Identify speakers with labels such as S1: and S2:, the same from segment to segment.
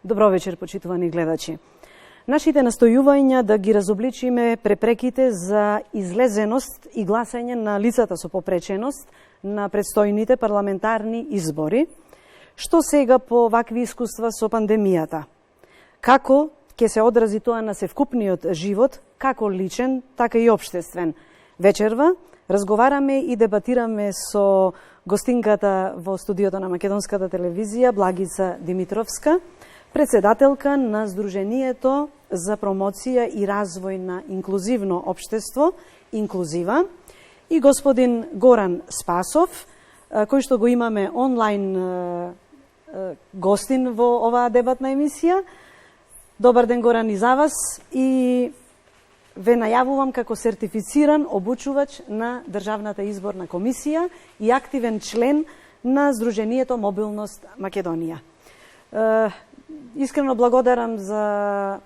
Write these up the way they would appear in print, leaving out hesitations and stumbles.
S1: Добро вечер, почитувани гледачи. Нашите настојувања да ги разобличиме препреките за излезеност и гласање на лицата со попреченост на предстојните парламентарни избори. Што сега по вакви искуства со пандемијата? Како ќе се одрази тоа на севкупниот живот, како личен, така и општествен? Вечерва разговараме и дебатираме со гостинката во студиото на Македонската телевизија Благица Димитровска, председателка на Сдруженијето за промоција и развој на инклузивно општество, Инклузива, и господин Горан Спасов, кој што го имаме онлайн гостин во оваа дебатна емисија. Добар ден, Горан, и за вас, и ве најавувам како сертифициран обучувач на Државната изборна комисија и активен член на Сдруженијето Мобилност Македонија. Искрено благодарам за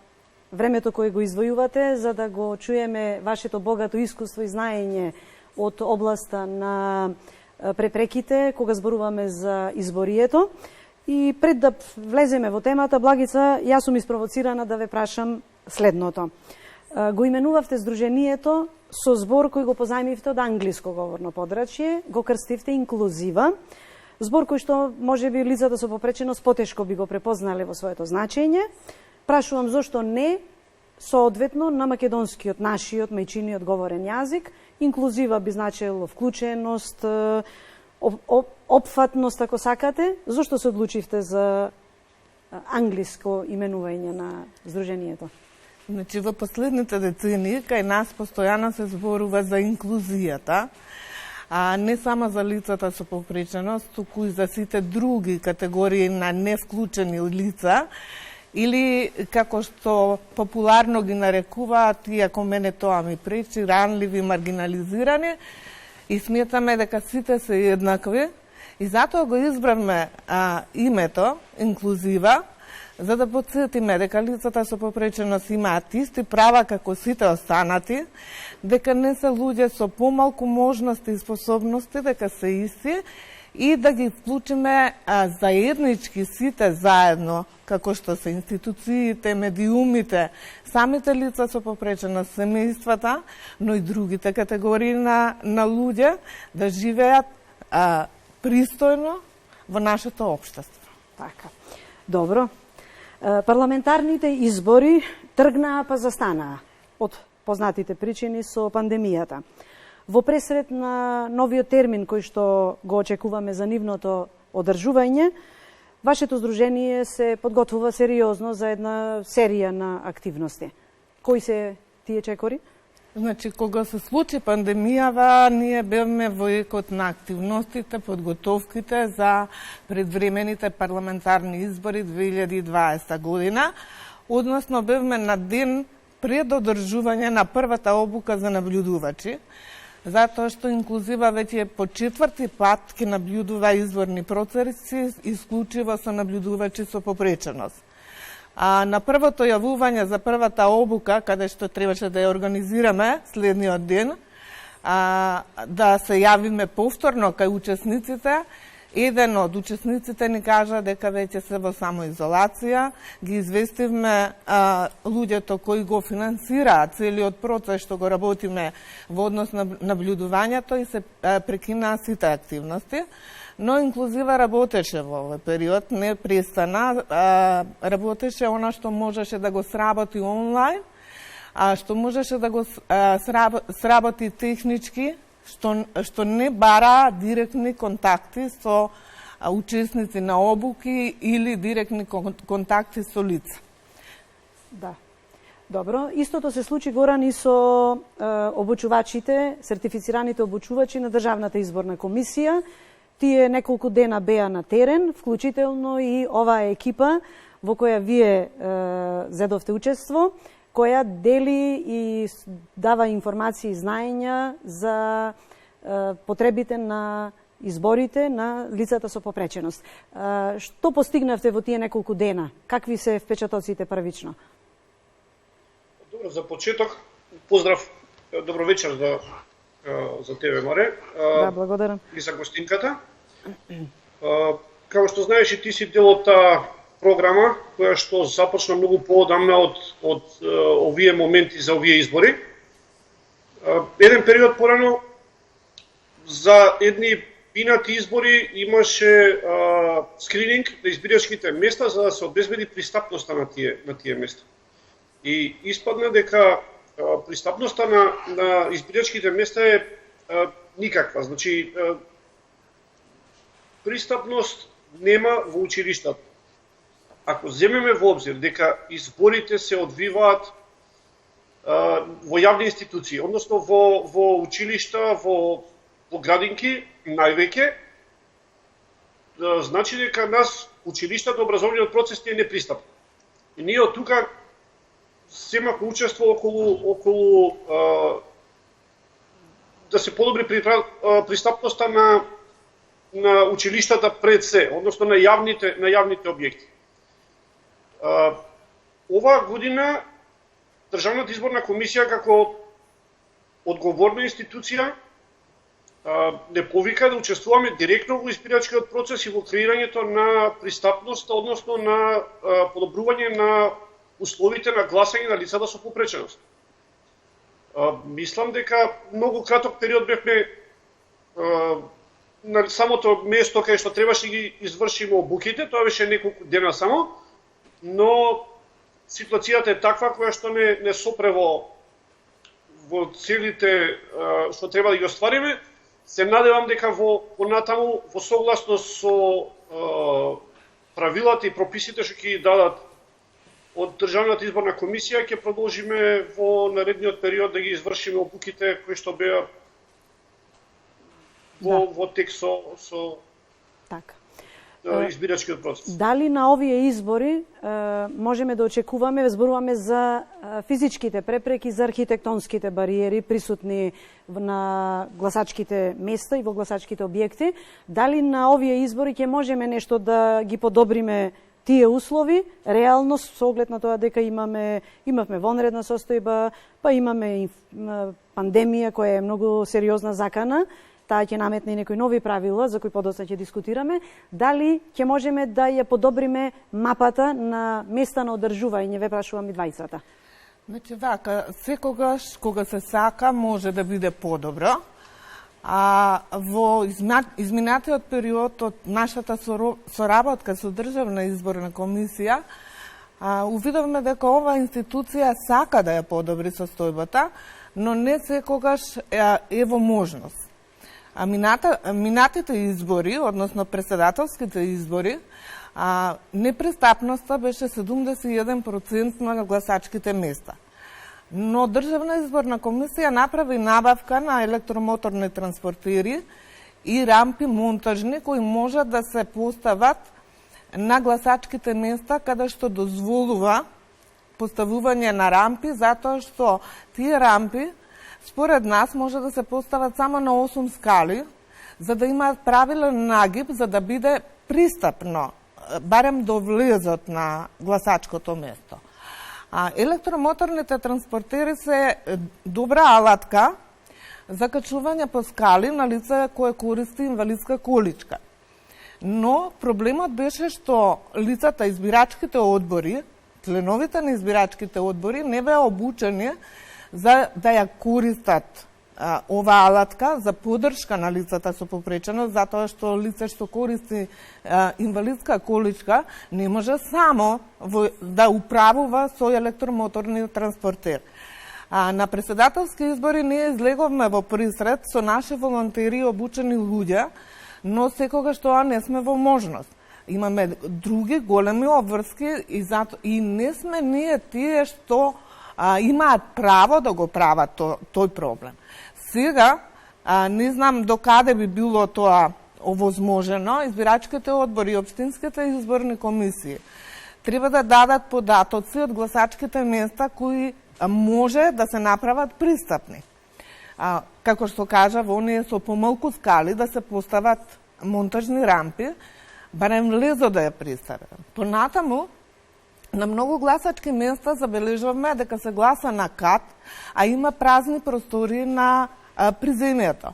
S1: времето кое го извојувате, за да го чуеме вашето богато искуство и знаење од областа на препреките, кога зборуваме за изборието. И пред да влеземе во темата, Благица, јас сум испровоцирана да ве прашам следното. Го именувавте Сдруженијето со збор кој го позајмивте од англиско говорно подрачје, го крстивте Инклузива, збор кој што може би лицата со попреченост потешко би го препознале во своето значење. Прашувам зошто не соодветно на македонскиот, нашиот, мајчиниот говорен јазик. Инклузива би значело вклученост, опфатност, ако сакате. Зошто се одлучивте за англиско именување на Сдруженијето?
S2: Значи, во последните децении кај нас постојано се зборува за инклузијата, а не само за лицата со попреченост, туку и за сите други категории на невклучени лица, или, како што популарно ги нарекуваат, иако мене тоа ми пречи, ранливи, маргинализирани, и сметаме дека сите се еднакви, и затоа го избравме името Инклузива, за да подсетиме дека лицата со попреченост имаат исти права како сите останати, дека не се луѓе со помалку можности и способности, дека се исти, и да ги вклучиме заеднички сите заедно, како што се институциите, медиумите, самите лица со попреченост, семејствата, но и другите категории на луѓе, да живеат пристојно во нашето општество.
S1: Така. Добро. Парламентарните избори тргнаа па застанаа од познатите причини со пандемијата. Во пресред на новиот термин кој што го очекуваме за нивното одржување, вашето здружение се подготвува сериозно за една серија на активности. Кои се тие чекори?
S2: Значи, кога се случи пандемијава, ние бевме во екот на активностите, подготовките за предвремените парламентарни избори 2020 година, односно бевме на ден пред одржување на првата обука за наблюдувачи, затоа што Инклузива веќе по четврти пат ќе наблюдува изборни процеси исклучиво со наблюдувачи со попреченост. На првото јавување за првата обука, каде што требаше да ја организираме следниот ден, да се јавиме повторно кај учесниците, еден од учесниците ни кажа дека веќе се во самоизолација, ги известивме луѓето кои го финансираат целиот процес што го работиме во однос на наблюдувањето и се прекинаа сите активности. Но Инклузива работеше во овој период, не престана, работеше она што можеше да го сработи онлайн, што можеше да го сработи технички, што не бара директни контакти со учесници на обуки или директни контакти со лица.
S1: Да. Добро, истото се случи, Горан, и со обучувачите, сертифицираните обучувачи на Државната изборна комисија. Тие неколку дена беа на терен, вклучително и оваа екипа во која вие зедовте учество, која дели и дава информации и знаења за потребите на изборите на лицата со попреченост. Што постигнавте во тие неколку дена? Какви се впечатоците првично?
S3: Добро, за почеток, поздрав, добро вечер за тебе, Маре.
S1: Да, благодарам.
S3: И за гостинката. Како што знаеш, и ти си дел од програма која што започна многу поодамна од овие моменти за овие избори. Еден период порано за едни пинати избори имаше скрининг на избирачките места за да се обезбеди пристапноста на тие места. И испадна дека пристапноста на избирачките места е никаква. Значи, пристапност нема во училиштата. Ако земеме во обзир дека изборите се одвиваат во јавни институции, односно во училишта, во градинки, највеќе, значи дека нас училиштата, образовниот процес не е непристапен. И ние од тука земавме учество околу да се подобри пристапноста на училиштата пред се, односно на јавните објекти. Оваа година Државната изборна комисија како одговорна институција не повика да учествуваме директно во избирачкиот процес и во креирањето на пристапност, односно на подобрување на условите на гласање на лицата со попреченост. Мислам дека многу краток период бевме на самото место кај што требаше ги извршиме обуките, тоа беше неколку дена само, но ситуацијата е таква која што не сопре во целите што треба да ги оствариме. Се надевам дека понатаму во согласност со правилата и прописите што ќе ги дадат од Државната изборна комисија, ќе продолжиме во наредниот период да ги извршиме обуките кои што беа во текст со
S1: така
S3: избирачкиот процес.
S1: Дали на овие избори можеме да очекуваме, зборуваме за физичките препреки, за архитектонските бариери присутни на гласачките места и во гласачките објекти, дали на овие избори ќе можеме нешто да ги подобриме тие услови, реално со оглед на тоа дека имавме вонредна состојба, па имаме пандемија која е многу сериозна закана, таа ќе наметне некои нови правила за кои подоцна ќе дискутираме, дали ќе можеме да ја подобриме мапата на места на одржување, ве прашувам и двајцата.
S2: Значи вака, секогаш кога се сака може да биде подобро, а во изминатиот период од нашата соработка со Државна изборна комисија, увидовме дека оваа институција сака да ја подобри состојбата, но не секогаш е во можност. А минатите избори, односно председателските избори, непристапноста беше 71% на гласачките места. Но Државна изборна комисија направи набавка на електромоторни транспортери и рампи монтажни кои можат да се постават на гласачките места каде што дозволува поставување на рампи, затоа што тие рампи според нас може да се постават само на 8 скали, за да имаат правилен нагиб, за да биде пристапно, барем до влезот на гласачкото место. Електромоторните транспортери се добра алатка за качување по скали на лице кое користи инвалидска количка. Но проблемот беше што лицата избирачките одбори, членовите на избирачките одбори не беа обучени за да ја користат оваа алатка за поддршка на лицата со попреченост, затоа што лице што користи инвалидска количка не може само да управува со електромоторни транспортер. На председателски избори ние излеговме во присред со наши волонтери и обучени луѓе, но секогаш тоа не сме во можност. Имаме други големи обврски и не сме ние тие што имаат право да го прават тој проблем. Сега, не знам до каде би било тоа овозможено, избирачките одбори и општинските изборни комисии треба да дадат податоци од гласачките места кои може да се направат пристапни. Како што кажав, оние со помалку скали да се постават монтажни рампи, барем лезо да ја пристапен. Понатаму, на многу гласачки места забележавме дека се гласа на кат, а има празни простори на приземјето.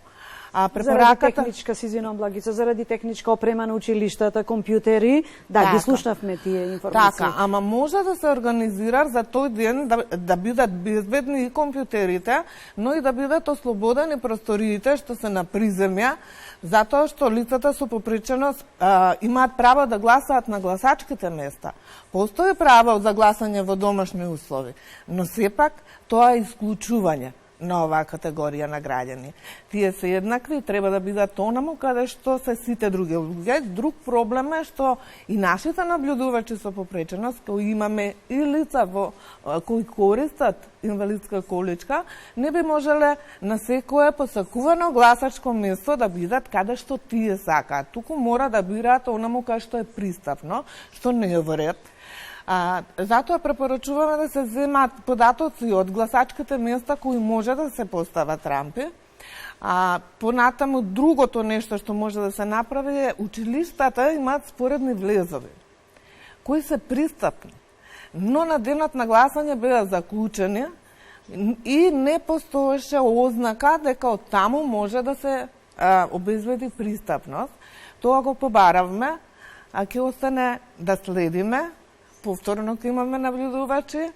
S1: Заради техничка, си извинувам Благица, заради техничка опрема на училиштата, компјутери, да, ги слушнавме тие информации.
S2: Така, ама може да се организира за тој ден да бидат безбедни и компјутерите, но и да бидат ослободени просториите што се на приземја, затоа што лицата со попреченост имаат право да гласаат на гласачките места. Постои право за гласање во домашни услови, но сепак тоа е исклучување на оваа категорија на граѓани. Тие се еднакви и треба да бидат онаму каде што се сите други луѓе. Друг проблем е што и нашите наблюдувачи со попреченост, кои имаме и лица кои користат инвалидска количка, не би можеле на секое посакувано гласачко место да бидат каде што тие сакаат. Туку мора да бираат онаму каде што е пристапно, што не е во ред. Затоа препорачуваме да се земат податоци од гласачките места кои може да се постават рампи. Понатаму другото нешто што може да се направи е училиштата имаат споредни влезови кои се пристапни, но на денот на гласање беа заклучени и не постоеше ознака дека од таму може да се обезбеди пристапност. Тоа го побаравме, ќе остане да следиме. Повторно ќе имаме наблюдувачи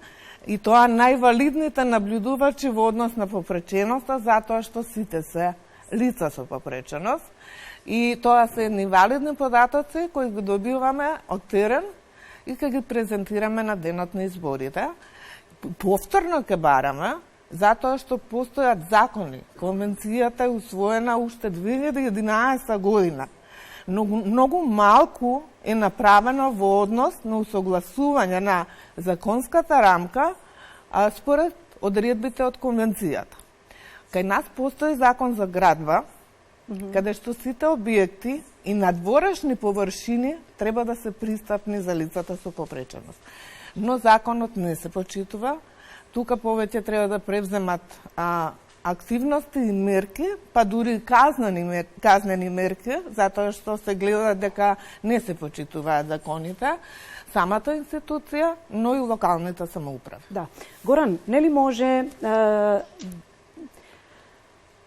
S2: и тоа највалидните наблюдувачи во однос на попреченоста, затоа што сите се лица со попреченост. И тоа се едни валидни податоци кои ги добиваме од терен и ќе ги презентираме на денот на изборите. Повторно ќе бараме, затоа што постојат закони. Конвенцијата е усвоена уште 2011 година. Многу малку е направено во однос на усогласување на законската рамка според одредбите од конвенцијата. Кај нас постои закон за градба, каде што сите објекти и надворешни површини треба да се пристапни за лицата со попреченост. Но законот не се почитува. Тука повеќе треба да превземат активности и мерки, па дури казнени мерки, затоа што се гледа дека не се почитуваат законите, самата институција, но и локалните самоуправи.
S1: Да. Горан, нели може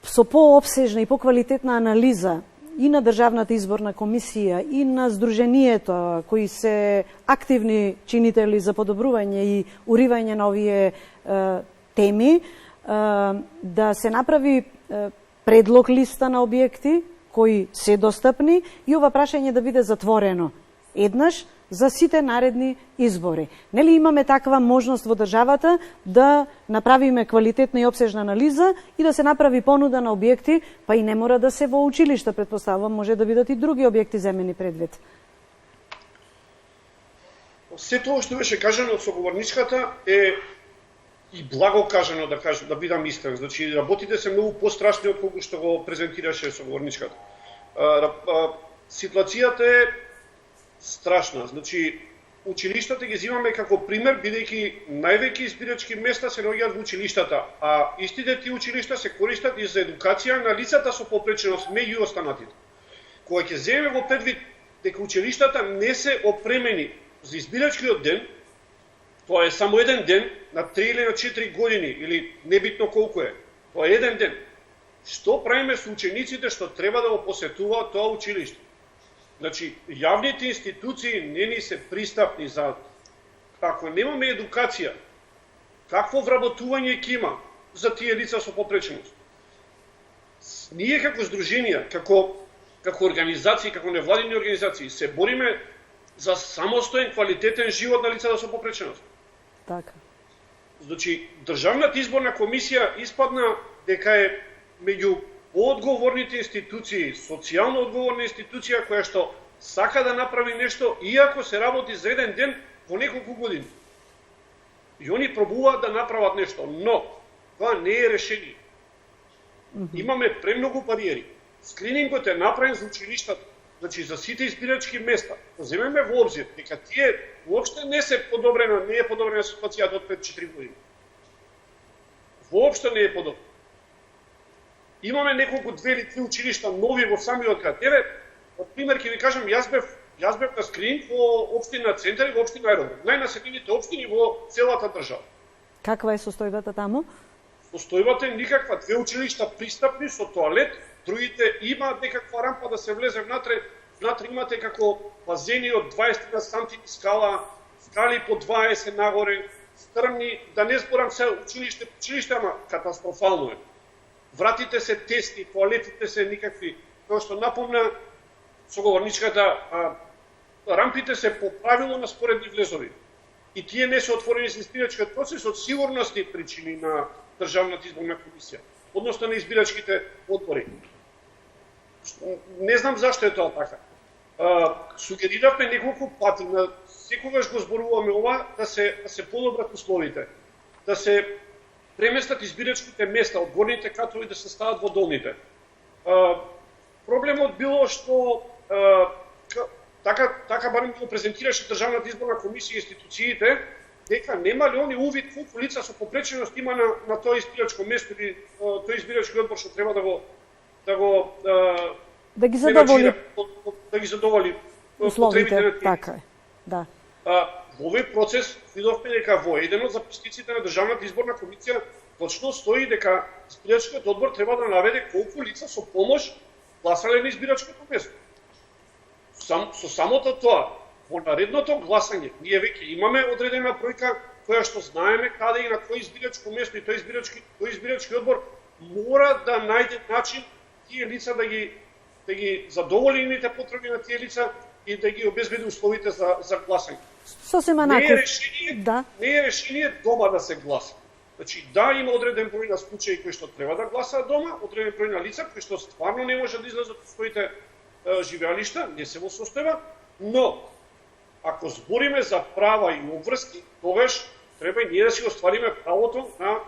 S1: со поопсежна и поквалитетна анализа и на Државната изборна комисија и на Сдруженијето, кои се активни чинители за подобрување и уривање на овие теми, да се направи предлог листа на објекти кои се достапни и ова прашање да биде затворено еднаш за сите наредни избори. Нели имаме таква можност во државата да направиме квалитетна и обсежна анализа и да се направи понуда на објекти, па и не мора да се во училишта, претпоставувам, може да бидат и други објекти земени предвид.
S3: Се тоа што беше кажано од соговорничката е и благо кажано, да бидам искрен. Значи, работите се многу пострашни од колку што го презентираше соговорничката. Ситуацијата е страшна. Значи, училиштата ги зимаме како пример, бидејќи највеќе избирачки места се наоѓаат во училиштата, а истите тие училишта се користат и за едукација на лицата со попреченост меѓу останатите. Кога ќе земеме во предвид дека училиштата не се опремени за избирачкиот ден, тоа е само еден ден на 3 или на 4 години, или небитно колку е. Тоа е еден ден. Што правиме со учениците што треба да го посетуваат тоа училиште? Значи, јавните институции не ни се пристапни за... Ако немаме едукација, какво вработување ќе има за тие лица со попреченост? Ние како здруженија, како организации, како невладини организации, се бориме за самостоен, квалитетен живот на лицата со попреченост.
S1: Така.
S3: Значи, Државната изборна комисија испадна дека е меѓу поодговорните институции, социјално одговорна институција која што сака да направи нешто, иако се работи за еден ден во неколку години. И они пробуваат да направат нешто, но тоа не е решение. Имаме премногу бариери. Скринингот е направен за училиштата, значи за сите избирачки места. Да земеме во обзир дека тие воопште не е подобрена ситуацијата од 5-4 години. Воопште не е подобрена. Имаме неколку 2 или 3 училишта нови во самиот град. Еве, од пример ќе ви кажам, јас бев на скрининг во општина Центар и во општина Аеродром, најнаселените општини во целата држава.
S1: Каква е состојбата таму?
S3: Состојбата е никаква, 2 училишта пристапни со тоалет, другите има некаква рампа да се влезе внатре имате како базени од 20 сантими скали по 20 нагоре, стрмни, да не зборам се училиште, ама катастрофално е. Вратите се тесни, тоалетите се никакви, како што напомна соговорничката, рампите се по правило на споредни влезови. И тие не се отворени за избирачкиот процес од сигурностни причини на Државната изборна комисија, односно на избирачките одбори. Не знам зашто е тоа така. Сугериравме неколку пати, секогаш го зборуваме ова, да се подобрат условите, да се преместат избирачките места од горните катови да се стават во долните. Проблемот било што така барем го презентираше Државната изборна комисија и институциите, дека немале они увид колку лица со попреченост има на тоа избирачко место или тој избирачки одбор што треба
S1: да ги задоволи
S3: условите,
S1: така е. Да.
S3: Во овој процес видовме дека во еден од записниците на Државната изборна комисија точно стои дека избирачкиот одбор треба да наведе колку лица со помош гласале на избирачкото место. Со самото тоа, во наредното гласање, ние веќе имаме одредена бројка која што знаеме каде и на кој избирачко место и тој избирачки одбор мора да најде начин тие лица да ги задоволи нивните потреби на тие лица и да ги обезбеди условите за гласање.
S1: Сосема
S3: не е решение дома да се гласа. Значи, да, има одреден број на случаи кои што треба да гласаат дома, одреден број на лица кои што стварно не може да излезат од своите живеалишта, не се во состојба, но ако збориме за права и обврски, тогаш треба и ние да си оствариме правото на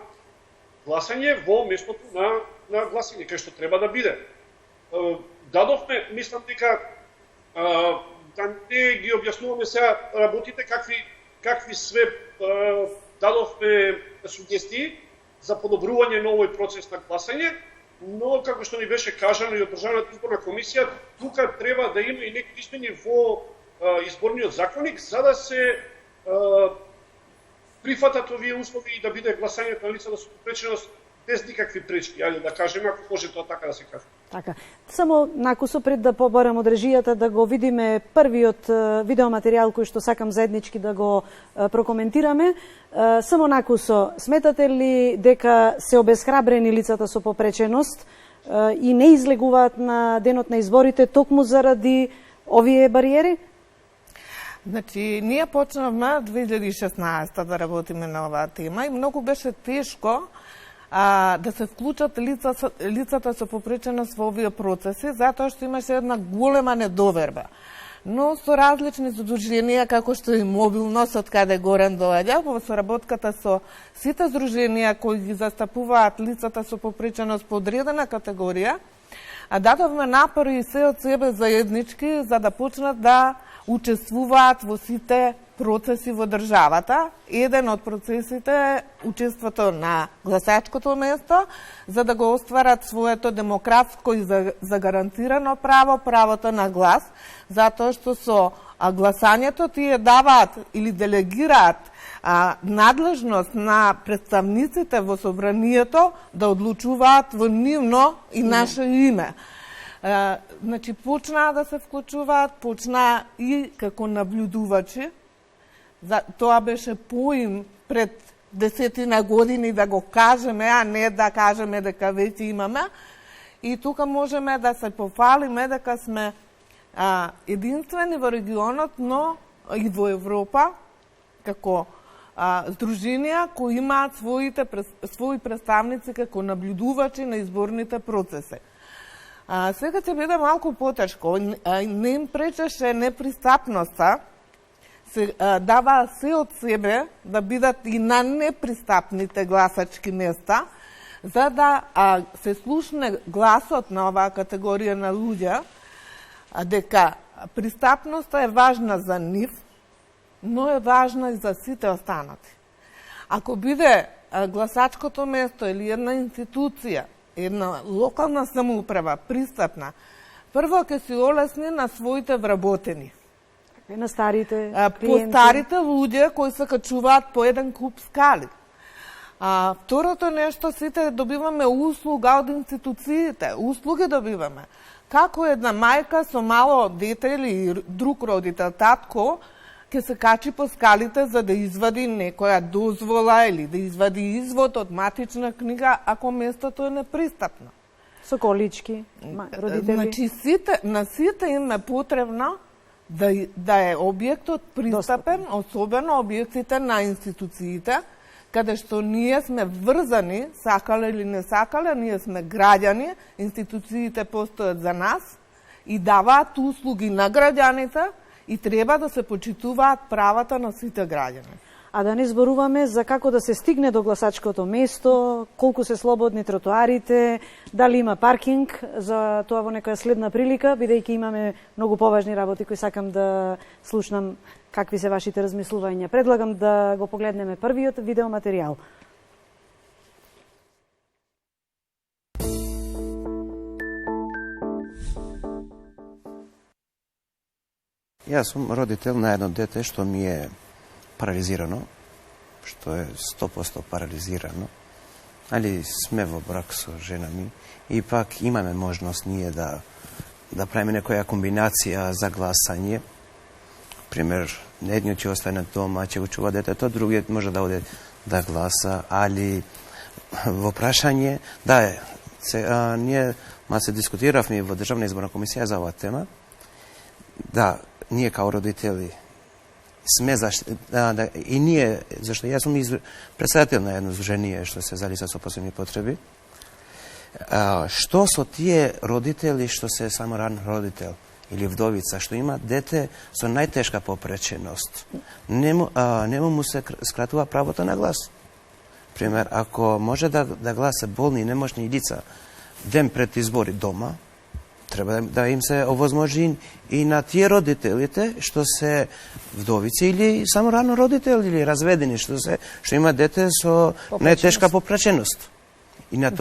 S3: гласање во местото на гласање, кај што треба да биде. Дадовме, мислам дека да не ги објаснуваме сега работите, какви све дадовме сугестии за подобрување на овој процес на гласање, но како што ни беше кажано и од Државната изборна комисија, тука треба да има и некои измени во изборниот законник за да се прифатат овие услови и да биде гласањето на лица со попреченост без никакви пречки, ајде да кажеме, ако може тоа така да се каже.
S1: Така. Само накусо пред да побарам од режијата да го видиме првиот видеоматеријал кој што сакам заеднички да го прокоментираме. Само накусо, сметате ли дека се обесхрабрени лицата со попреченост и не излегуваат на денот на изборите токму заради овие бариери?
S2: Значи, ние почнавме 2016 да работиме на оваа тема и многу беше тешко да се вклучат лицата со попреченост во овие процеси, затоа што имаше една голема недоверба. Но со различни задруженија, како што и Мобилност, од каде Горан доаѓа, во соработката со сите здруженија кои ги застапуваат лицата со попреченост по одредена категорија, дадовме напори и се од себе заеднички за да почнат да учествуваат во сите процеси во државата. Еден од процесите е учеството на гласачкото место, за да го остварат своето демократско и загарантирано право, правото на глас, затоа што со гласањето тие даваат или делегираат надлежност на представниците во собранието да одлучуваат во нивно и наше име. Значи, почнаа да се вклучуваат, почнаа и како наблюдувачи. Тоа беше поим пред 10 години да го кажеме, а не да кажеме дека веќе имаме. И тука можеме да се пофалиме дека сме единствени во регионот, но и во Европа, како здруженија кои имаат своји представници како наблюдувачи на изборните процеси. Сега ќе биде малку потешко. Не им пречеше непристапноста, се дава се од себе да бидат и на непристапните гласачки места, за да се слушне гласот на оваа категорија на луѓе, дека пристапноста е важна за нив, но е важна и за сите останати. Ако биде гласачкото место или една институција, една локална самоуправа пристапна, прво ќе се олесни на своите вработени.
S1: На старите
S2: клиенти. По старите луѓе кои се качуваат по еден куп скали. Второто нешто, сите добиваме услуга од институциите, услуги добиваме. Како една мајка со мало дете или друг родител, татко, ќе се качи по скалите за да извади некоја дозвола или да извади извод од матична книга, ако местото е непристапно.
S1: Со колички, родители?
S2: Значи, на сите им е потребно да е објектот пристапен, особено објектите на институциите, каде што ние сме врзани, сакале или не сакале, ние сме граѓани, институциите постојат за нас и даваат услуги на граѓаните и треба да се почитуваат правата на сите граѓани.
S1: А да не зборуваме за како да се стигне до гласачкото место, колку се слободни тротоарите, дали има паркинг, за тоа во некоја следна прилика, бидејќи имаме многу поважни работи кои сакам да слушнам какви се вашите размислувања. Предлагам да го погледнеме првиот видеоматеријал.
S4: Јас сум родител на едно дете што ми е парализирано, што е 100% парализирано. Али сме во брак со жена ми и пак имаме можност ние да правиме некоја комбинација за гласање. Пример, едниот ќе остане дома, ќе го чува детето, другиот може да оде да гласа, али во прашање, ние се дискутиравме во Државна изборна комисија за оваа тема. Да, ние као родители сме и ние, зашто јас сум председател на едно здружение што се за лица со посебни потреби. Што со тие родители што се само ран родител или вдовица, што има дете со најтешка попреченост, нему му се скратува правото на глас. Пример, ако може да гласа болни и немошни лица ден пред избори дома, треба да им се овозможи и на тие родителите што се вдовици или само рано родител или разведени што има дете со најтешка попреченост. И на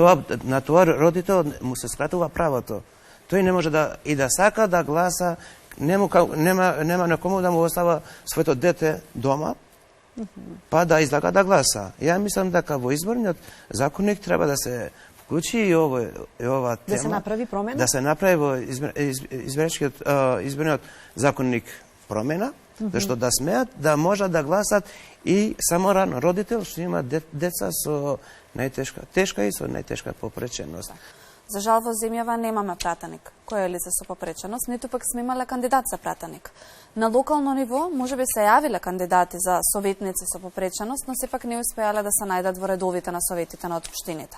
S4: тоа родител му се скратува правото. Тој не може да сака да гласа, нема на кому да му остава своето дете дома, па да излага да гласа. Ја мислам дека во изборниот законник треба да се вклучи и ова тема.
S1: Да се направи промена?
S4: Да се направи во изборниот законник промена, зашто да смеат да можат да гласат и само рано родител што има деца со тешка и со најтешка попреченост.
S5: За жал во земјава немаме пратеник кој е лице со попреченост, ниту пак сме имале кандидат за пратеник. На локално ниво можеби се јавиле кандидати за советници со попреченост, но сепак не успеале да се најдат во редовите на советите на општините.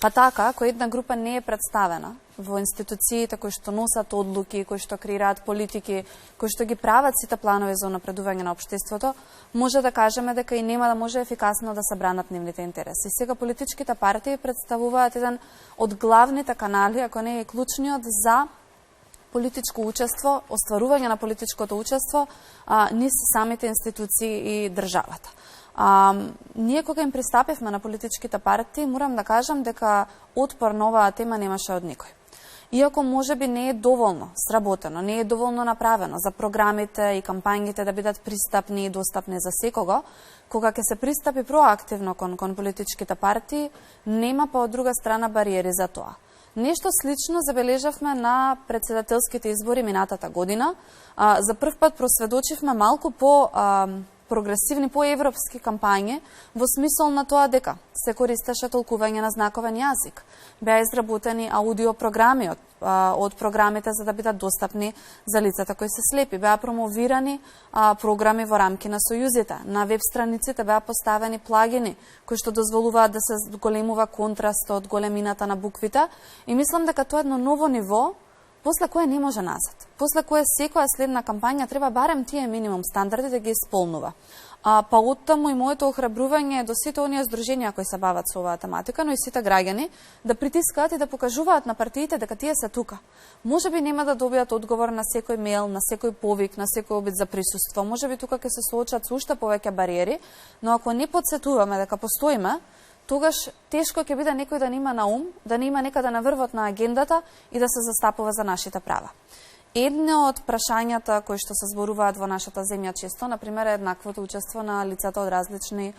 S5: Па така, ако една група не е представена во институциите кои што носат одлуки, кои што креираат политики, кои што ги прават сите планови за напредување на општеството, може да кажеме дека и нема да може ефикасно да се бранат нивните интереси. Сега политичките партии представуваат еден од главните канали, ако не е клучниот за политичко учество, остварување на политичкото учество низ самите институции и државата. Ние кога им пристапивме на политичките партии, морам да кажам дека отпор на оваа тема немаше од никој. Иако можеби не е доволно сработено, не е доволно направено за програмите и кампањите да бидат пристапни и достапни за секого, кога ќе се пристапи проактивно кон политичките партии, нема па од друга страна бариери за тоа. Нешто слично забележавме на председателските избори минатата година. За прв пат просведочивме малку по прогресивни, по-европски кампањи, во смисол на тоа дека се користеше толкување на знаковен јазик. Беа изработени аудиопрограми од програмите за да бидат достапни за лицата кои се слепи. Беа промовирани програми во рамки на сојузите. На веб страниците беа поставени плагини кои што дозволуваат да се големува контраст од големината на буквите. И мислам дека тоа е едно ново ниво после кое не може назад. После кое секоја следна кампања треба барем тие минимум стандарди да ги исполнува. Па оттаму и моето охрабрување до сите оние здруженија кои се бават со оваа тематика, но и сите граѓани да притискаат и да покажуваат на партиите дека тие се тука. Можеби нема да добијат одговор на секој мејл, на секој повик, на секој обид за присуство. Можеби тука ќе се соочат со уште повеќе бариери, но ако не потсетуваме дека постоиме, тогаш тешко ќе биде некој да нема на ум, да нема некаде на врвот на агендата и да се застапува за нашите права. Едно од прашањата кои што се зборуваат во нашата земја често, например, еднаквото учество на лицата од различни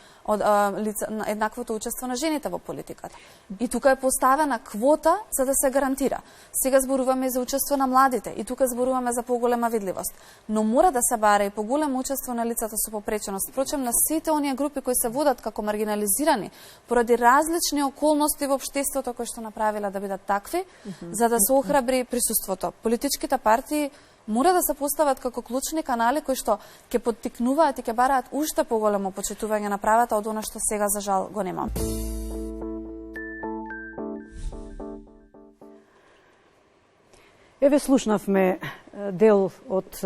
S5: еднаквото учество на жените во политиката. И тука е поставена квота за да се гарантира. Сега зборуваме за учество на младите и тука зборуваме за поголема видливост. Но мора да се бара и поголемо учество на лицата со попреченост. Впрочем, на сите оние групи кои се водат како маргинализирани поради различни околности во општеството кои што направила да бидат такви, за да се охрабри присуството. Политичките партии мора да се постават како клучни канали кои што ќе поттикнуваат и ќе бараат уште поголемо почитување на правата од она што сега за жал го нема.
S1: Еве слушнавме дел од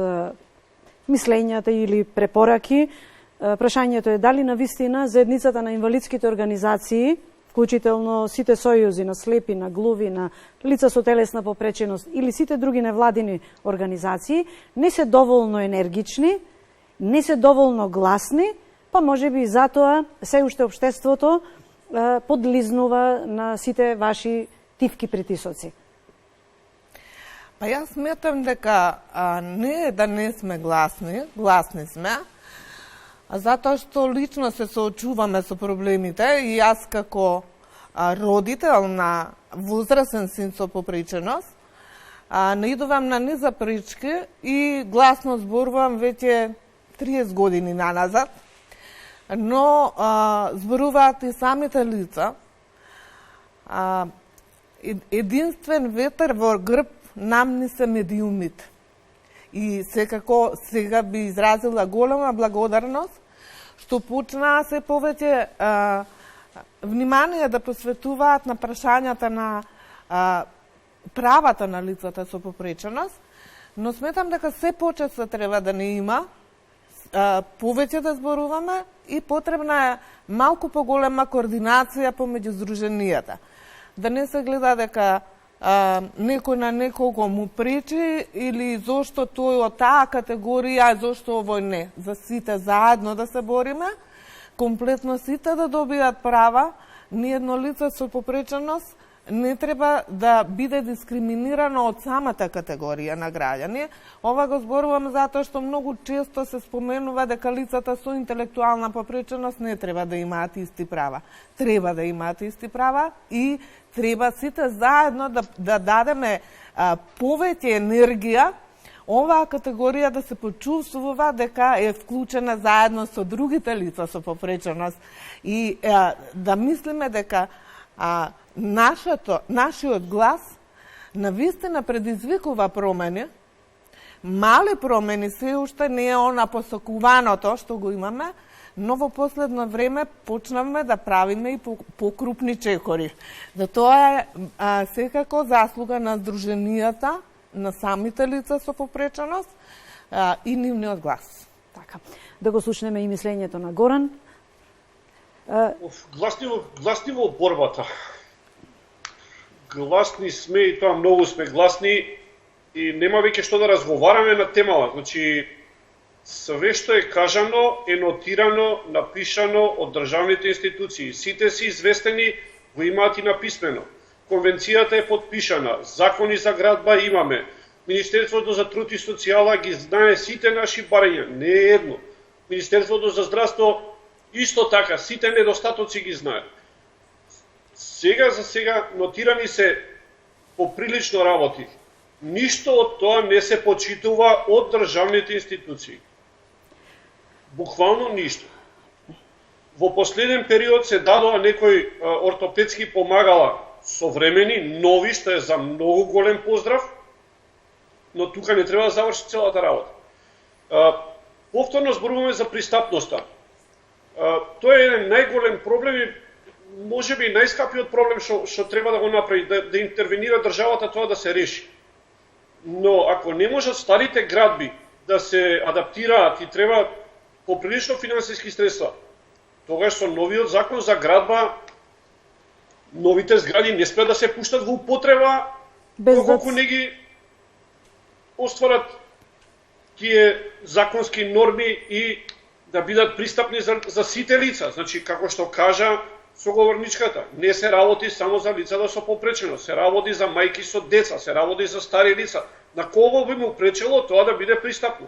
S1: мислењата или препораки. Прашањето е дали на вистина заедницата на инвалидските организации, вклучително сите сојузи на слепи, на глуви, на лица со телесна попреченост или сите други невладини организации, не се доволно енергични, не се доволно гласни, па може би затоа се уште општеството подлизнува на сите ваши тивки притисоци.
S2: Па јас сметам дека не е да не сме гласни сме, а затоа што лично се соочуваме со проблемите и јас како родител на возрасен син со попреченост, наидувам на незапречки и гласно зборувам веќе 30 години наназад, но зборуваат и самите лица. Единствен ветер во грб нам не се медиумите. И секако сега би изразила голема благодарност што почнаа се повеќе внимание да посветуваат на прашањата на правата на лицата со попреченост, но сметам дека се почесто треба да не има, повеќе да зборуваме и потребна е малку поголема координација помеѓу здруженијата. Да не се гледа дека некој на некого му пречи или зошто тој од таа категорија, зошто овој не. За сите заедно да се бориме, комплетно сите да добијат права, ниедно лице со попреченост не треба да биде дискриминирано од самата категорија на граѓани. Ова го зборувам затоа што многу често се споменува дека лицата со интелектуална попреченост не треба да имаат исти права. Треба да имаат исти права и треба сите заедно да дадеме повеќе енергија оваа категорија да се почувствува дека е вклучена заедно со другите лица со попреченост и да мислиме дека нашиот глас навистина предизвикува промени, мали промени, се уште не е она посокуваното што го имаме, но во последно време почнавме да правиме и покрупни чекори. Да тоа е секако заслуга на здруженијата, на самите лица со попреченост и нивниот глас.
S1: Така. Да го слушнеме и мислењето на Горан.
S3: Гласни во борбата. Гласни сме и тоа многу сме гласни и нема веќе што да разговараме на темава. Значи, све што е кажано, е нотирано, напишано од државните институции. Сите си известени, го имаат и написмено. Конвенцијата е подпишана, закони за градба имаме. Министерството за труд и социјала ги знае сите наши барања, не е едно. Министерството за здравство исто така, сите недостатоци ги знаат. Сега за сега нотирани се поприлично работи. Ништо од тоа не се почитува од државните институции. Буквално ништо. Во последен период се дадоа некои ортопедски помагала современи, нови, што е за многу голем поздрав, но тука не треба да заврши целата работа. Повторно зборуваме за пристапноста. Тоа е еден најголем проблем и можеби најскапиот проблем што треба да го направи, да интервенира државата тоа да се реши. Но ако не можат старите градби да се адаптираат и треба поприлично финансиски средства, тогаш со новиот закон за градба новите згради не спеат да се пуштат во употреба доколку не ги остварат тие законски норми и да бидат пристапни за сите лица. Значи, како што кажа соговорничката, не се работи само за лицата со попреченост, се работи за мајки со деца, се работи за стари лица. на кого би му пречело тоа да биде пристапно.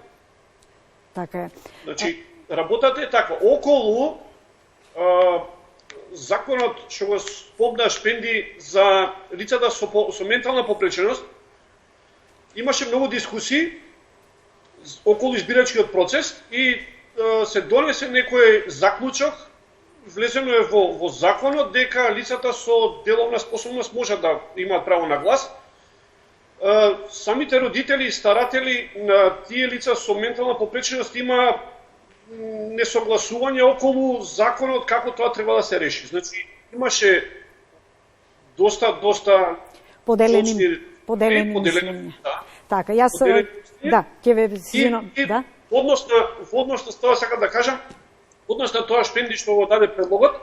S1: Така е.
S3: Значи, работата е таква. Околу законот што го спомна Шпенди за лицата со ментална попреченост, имаше многу дискусии околу избирачкиот процес и се донесе некој заклучок, влезено е во законот дека лицата со деловна способност можат да имаат право на глас. Самите родители и старатели на тие лица со ментална попреченост има несогласување околу законот како тоа треба да се реши. Значи, имаше доста
S1: поделени мислења.
S3: Да.
S1: Така, јас да, ќе ве сигурно, да.
S3: Во однос на тоа сакам да кажам, однос на тоа Шпенди што го даде предлогот,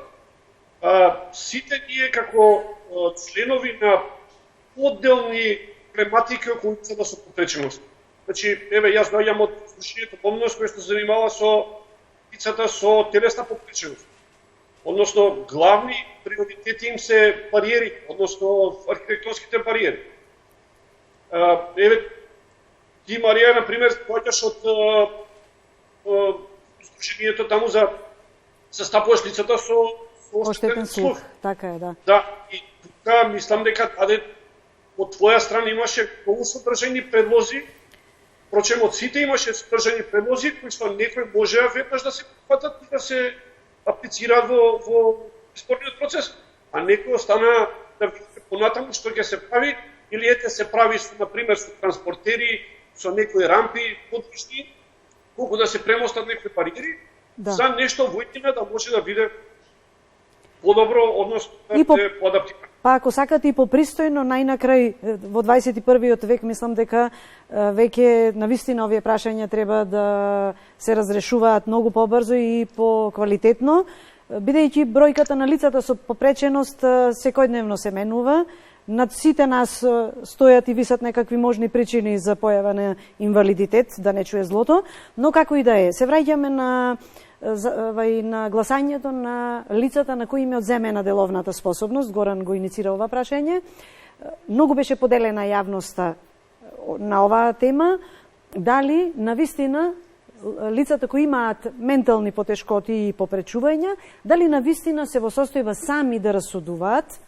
S3: сите ние како членови на одделни тематики околу лицата со попреченост. Значи, еве, јас доаѓам од слушањето помност кој што се занимава со лицата со телесна попреченост. Односно, главни приоритети им се бариери, односно архитектонските бариери. Еве, ти, Марија, например, појдеш од слушањето таму за стапуваш лицата со оштетен слух.
S1: Така е, да.
S3: Да, и тука мислам дека од твоја страна имаше многу содржани предлози, впрочем од сите имаше содржани предлози кои што некој можеа веднаш да се прифатат и да се аплицираат во изборниот процес, а некој остана да види понатаму што ќе се прави, или ете се прави со, например, со транспортери, со некои рампи подвижни, колку да се премостат некои бариери, за нешто војтина да може да биде подобро, односно да биде поадаптирано.
S1: Па ако сакате и попристојно, најнакрај во 21-виот век мислам дека веќе навистина овие прашања треба да се разрешуваат многу побрзо и поквалитетно, бидејќи бројката на лицата со попреченост секојдневно се менува. Над сите нас стојат и висат некакви можни причини за појава на инвалидитет, да не чуе злото, но како и да е, се враќаме на гласањето на лицата на кои им е одземена деловната способност. Горан го иницира ова прашање. Многу беше поделена јавноста на оваа тема. Дали навистина лицата кои имаат ментални потешкоти и попречувања, дали навистина се во состојба сами да расудуваат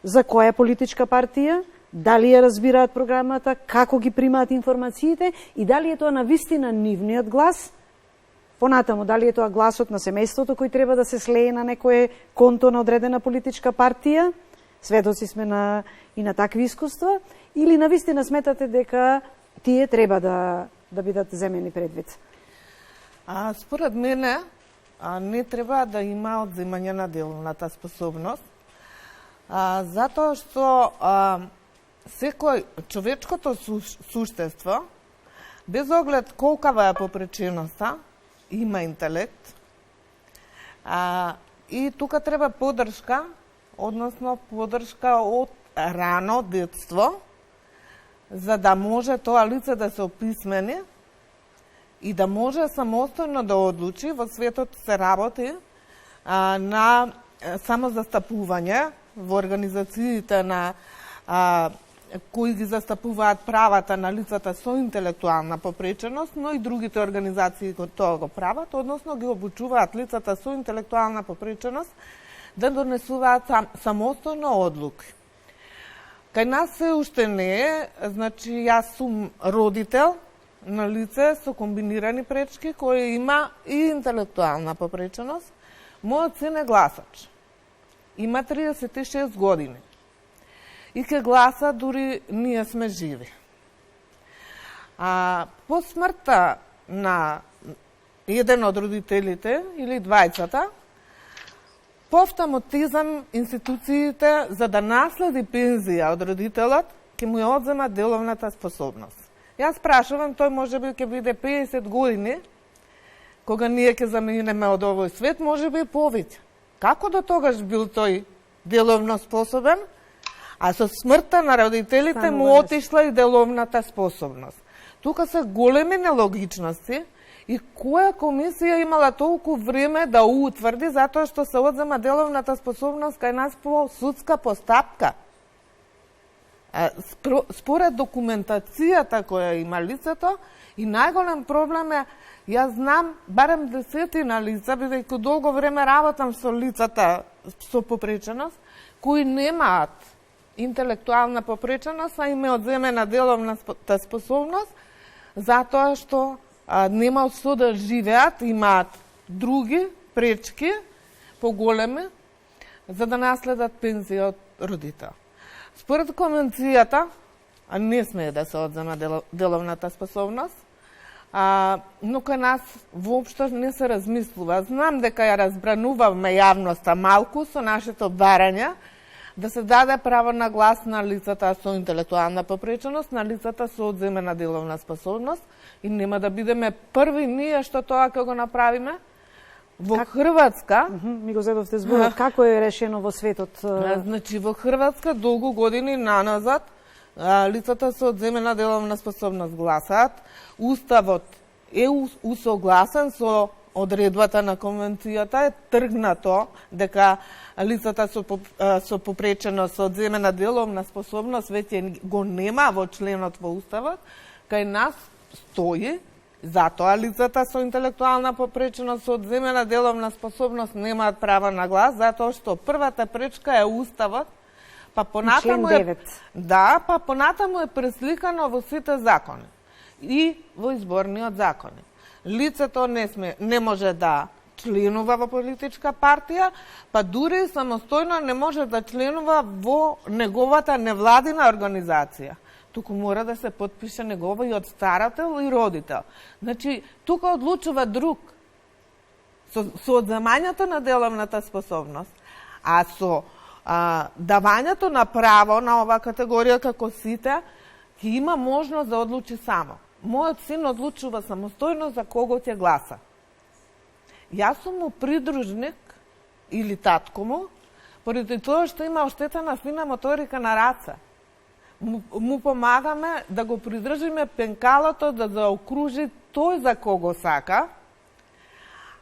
S1: за која политичка партија, дали ја разбираат програмата, како ги примаат информациите и дали е тоа навистина нивниот глас. Понатаму, дали е тоа гласот на семејството кој треба да се слее на некое конто на одредена политичка партија, сведоци сме и на такви искуства, или навистина сметате дека тие треба да бидат земени предвид?
S2: Според мене, не треба да има одземање на деловната способност, затоа што секој човечкото суштество, без оглед колкава е попреченоста, има интелект. И тука треба поддршка, односно поддршка од рано детство, за да може тоа лице да се описмени и да може самостојно да одлучи. Во светот се работи на самозастапување во организациите на кои ги застапуваат правата на лицата со интелектуална попреченост, но и другите организации кои тоа го прават, односно ги обучуваат лицата со интелектуална попреченост да донесуваат самостојно одлуки. Кај нас се уште не е, значи јас сум родител на лице со комбинирани пречки кој има и интелектуална попреченост. Мојот син е гласач. Има 36 години. И ке гласа дури ние сме живи. По смртта на еден од родителите или двајцата, по автоматизам институциите за да наследи пензија од родителот, ќе му ја одзема деловната способност. Јас прашувам, тој може би ќе биде 50 години, кога ние ќе заминеме од овој свет, може би повеќе. Како до тогаш бил тој деловно способен? А со смртта на родителите му отишла и деловната способност. Тука се големи нелогичности и која комисија имала толку време да утврди затоа што се одзема деловната способност кај нас по судска постапка. според документацијата која има лицето, и најголем проблем е, јас знам барем 10 лица, бидејќи долго време работам со лицата со попреченост, кои немаат интелектуална попреченост, а им е одземена деловната способност, затоа што нема со да живеат, имаат други пречки, поголеми, за да наследат пензија од родител. Според конвенцијата, не смее да се одзема деловната способност, но кај нас воопшто не се размислува. Знам дека ја разбрануваме јавноста малку со нашите барања, да се даде право на глас на лицата со интелектуална попреченост, на лицата со одземена деловна способност, и нема да бидеме први ние што тоа ќе го направиме. Во Хрватска...
S1: Ми го зедовте зборот, како е решено во светот?
S2: Значи, во Хрватска долго години наназад лицата со одземена деловна способност гласаат. Уставот е усогласен со одредбата на конвенцијата, е тргнато дека лицата со попреченост со одземена деловна способност веќе го нема во членот во Уставот. Кај нас стои, затоа лицата со интелектуална попреченост со одземена деловна способност немаат право на глас, затоа што првата пречка е Уставот, па понатаму е... Да, па понатаму е пресликано во сите закони и во изборниот закони. Лицето не може да членува во политичка партија, па дури самостојно не може да членува во неговата невладина организација. Туку мора да се потпише неговиот старател и родител. Значи, тука одлучува друг. Со одземањето на деловната способност, а со давањето на право на оваа категорија како сите, ќе има можност да одлучи само. Мојот син одлучува самостојно за кого ќе гласа. Јас сум му придружник, или татко му, поради тоа што има оштетена фина моторика на раце. Му помагаме да го придржиме пенкалото, да заокружи тој за кого сака,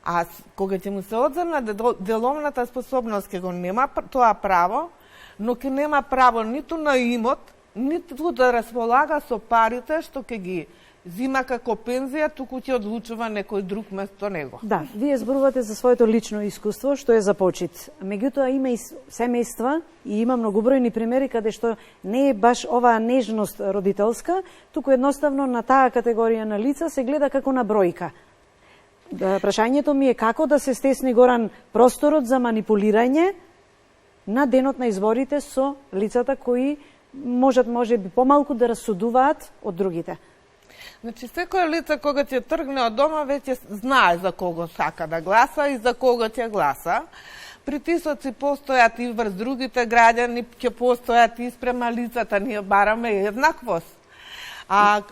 S2: а кога ќе му се одземна деловната способност, ќе го нема тоа право, но ќе нема право ниту на имот, ниту да располага со парите што ќе ги зима како пензија, туку ќе одлучува некој друг место него.
S1: Да, вие зборувате за своето лично искуство, што е за почит. Меѓутоа има и семејства и има многобројни примери каде што не е баш оваа нежност родителска, туку едноставно на таа категорија на лица се гледа како на бројка. Прашањето ми е како да се стесни, Горан, просторот за манипулирање на денот на изборите со лицата кои може би помалку да расудуваат од другите.
S2: Значи, секој лице кога ќе тргне од дома веќе знае за кого сака да гласа и за кого ќе гласа. Притисоци постојат и врз другите граѓани, ќе постојат и спрема лицата, ние бараме еднаквост. А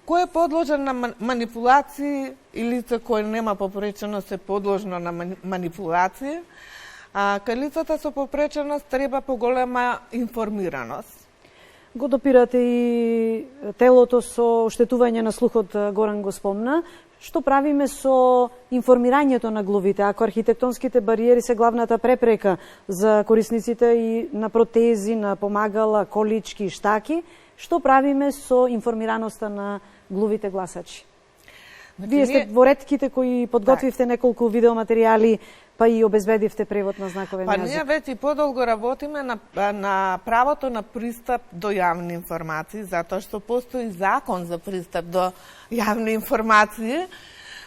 S2: кој е подложен на манипулации и лице кој нема попреченост е подложено на манипулации, кај лицата со попреченост треба поголема информираност.
S1: Го допирате и телото со оштетување на слухот, Горан го спомна. Што правиме со информирањето на глувите? Ако архитектонските бариери се главната препрека за корисниците и на протези, на помагала, колички, штаки, што правиме со информираноста на глувите гласачи? Вие сте во ретките кои подготвивте неколку видеоматеријали, па и обезбедивте превод на знаковен јазик.
S2: Па ние веќе подолго работиме на правото на пристап до јавни информации, затоа што постои закон за пристап до јавни информации,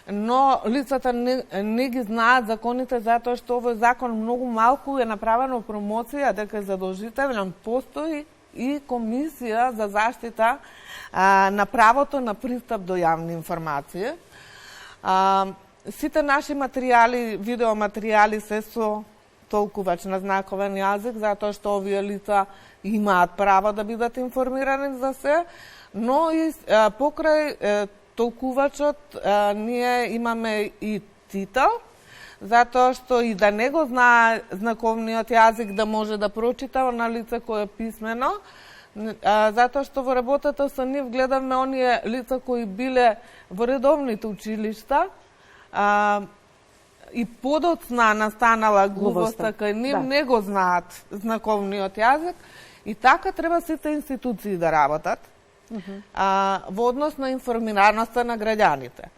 S2: но лицата не ги знаат законите, затоа што овој закон многу малку е направено промоција дека е задолжителен. Постои и комисија за заштита на правото на пристап до јавни информации. Сите наши материјали, видеоматеријали се со толкувач на знаковен јазик, затоа што овие лица имаат право да бидат информирани за се, но и покрај толкувачот ние имаме и тител, затоа што и да не го знае знаковниот јазик да може да прочита на лице кое е писмено, затоа што во работата со нив гледаме оние лица кои биле во редовните училишта, и подоцна настанала глувоста кај нив, не го знаат знаковниот јазик И така треба сите институции да работат во однос на информираноста на граѓаните.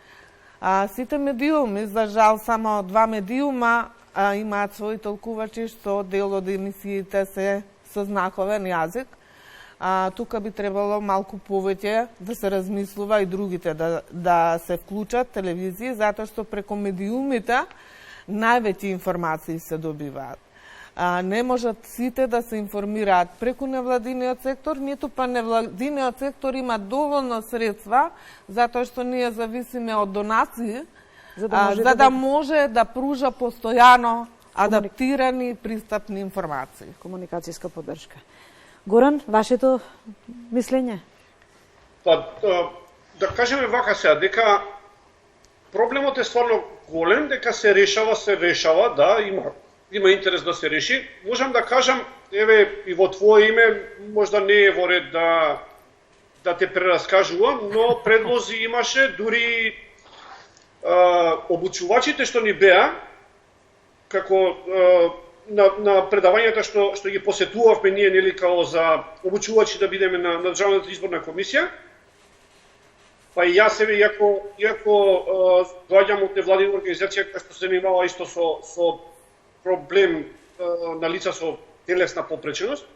S2: Сите медиуми, за жал само 2 медиума имаат своји толкувачи што дел од емисиите се со знаковен јазик. Тука би требало малку повеќе да се размислува и другите да се вклучат телевизии, затоа што преку медиумите највеќе информации се добиваат. Не можат сите да се информираат преку невладиниот сектор, ниту па невладиниот сектор има доволно средства, затоа што ние зависиме од донации, за да може да пружа постојано адаптирани пристапни информации.
S1: Комуникацијска поддршка. Горан, вашето мислење?
S3: Па, да кажеме вака сега, дека проблемот е стварно голем, дека се решава, да, има интерес да се реши. Можам да кажам, еве и во твое име, можда не е во ред да те прераскажувам, но предлози имаше, дури обучувачите што ни беа, како на предавањата што ги посетувавме ние, нели, као за обучувачи да бидеме на Државната изборна комисија. Па и јас себе, иако доаѓам од невладина организација која што се занимава исто со проблем на лица со телесна попреченост,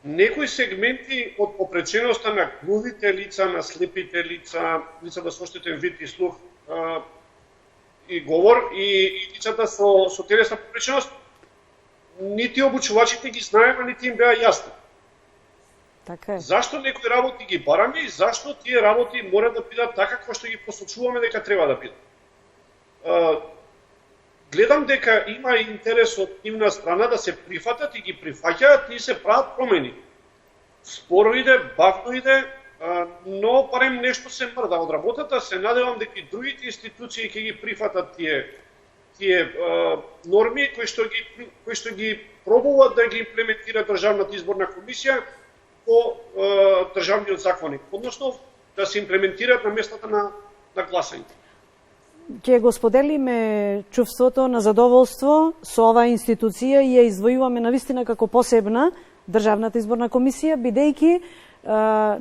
S3: некои сегменти од попреченоста на глувите лица, на слепите лица, лицата со оштетен вид и слух и говор, и лицата со телесна попреченост, нити обучувачите ги знаеме, нити им беа јасни.
S1: Така е.
S3: Зашто некои работи ги бараме и зашто тие работи мора да бидат така како што ги посочуваме дека треба да бидат. Гледам дека има интерес од нивна страна да се прифатат и ги прифаќаат и се прават промени. Споро иде, бавно иде, но барем нешто се мрда од работата. Се надевам дека и другите институции ќе ги прифатат тие норми кои што ги пробуваат да ги имплементира Државната изборна комисија по државниот законник, односно да се имплементираат на местата на гласање.
S1: Ќе го споделиме чувството на задоволство со оваа институција и ја издвојуваме навистина како посебна Државната изборна комисија, бидејќи